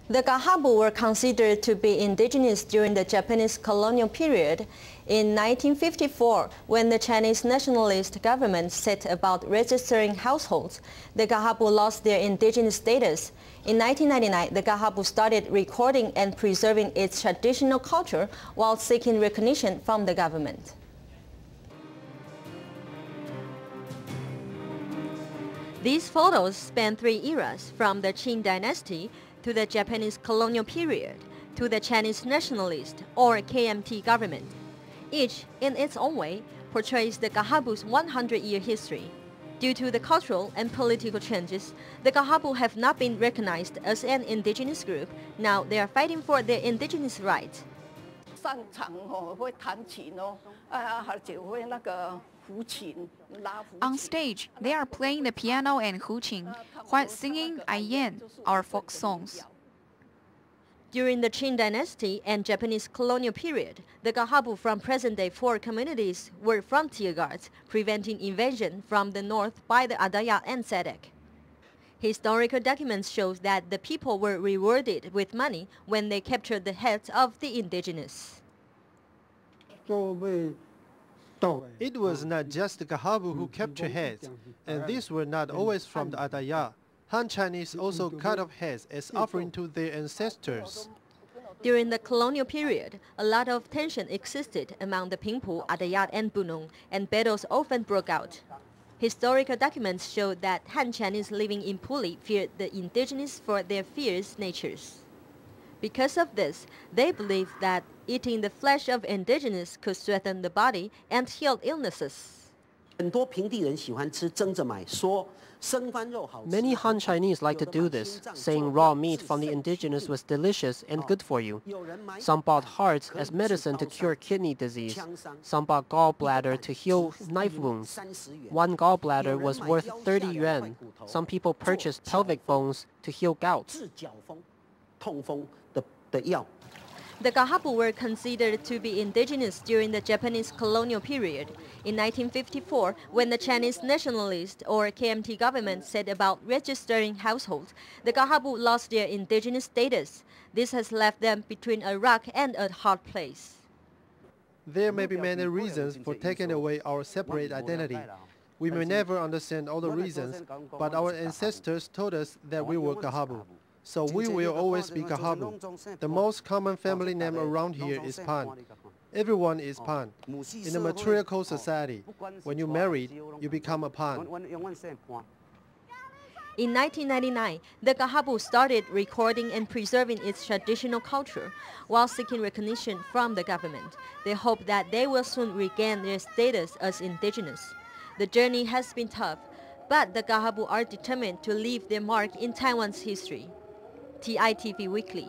The Kahabu were considered to be indigenous during the Japanese colonial period. In 1954, when the Chinese Nationalist government set about registering households, the Kahabu lost their indigenous status. In 1999, the Kahabu started recording and preserving its traditional culture while seeking recognition from the government. These photos span 3 eras, from the Qing dynasty to the Japanese colonial period to the Chinese Nationalist or KMT government. Each, in its own way, portrays the Kahabu's 100-year history. Due to the cultural and political changes, the Kahabu have not been recognized as an indigenous group. Now they are fighting for their indigenous rights. On stage, they are playing the piano and huqin while singing Aiyan, our folk songs. During the Qing dynasty and Japanese colonial period, the Kahabu from present-day 4 communities were frontier guards, preventing invasion from the north by the Adayat and Sadek. Historical documents show that the people were rewarded with money when they captured the heads of the indigenous. It was not just the Kahabu who captured heads, and these were not always from the Adaya. Han Chinese also cut off heads as offering to their ancestors. During the colonial period, a lot of tension existed among the Pingpu, Adayat, and Bunong, and battles often broke out. Historical documents show that Han Chinese living in Puli feared the indigenous for their fierce natures. Because of this, they believed that eating the flesh of indigenous could strengthen the body and heal illnesses. Many Han Chinese like to do this, saying raw meat from the indigenous was delicious and good for you. Some bought hearts as medicine to cure kidney disease. Some bought gallbladder to heal knife wounds. One gallbladder was worth 30 yuan. Some people purchased pelvic bones to heal gout. The Kahabu were considered to be indigenous during the Japanese colonial period. In 1954, when the Chinese Nationalist or KMT government set about registering households, the Kahabu lost their indigenous status. This has left them between a rock and a hard place. There may be many reasons for taking away our separate identity. We may never understand all the reasons, but our ancestors told us that we were Kahabu. So we will always be Kahabu. The most common family name around here is Pan. Everyone is Pan. In a matriarchal society, when you married, you become a Pan. In 1999, the Kahabu started recording and preserving its traditional culture while seeking recognition from the government. They hope that they will soon regain their status as indigenous. The journey has been tough, but the Kahabu are determined to leave their mark in Taiwan's history. TITV Weekly.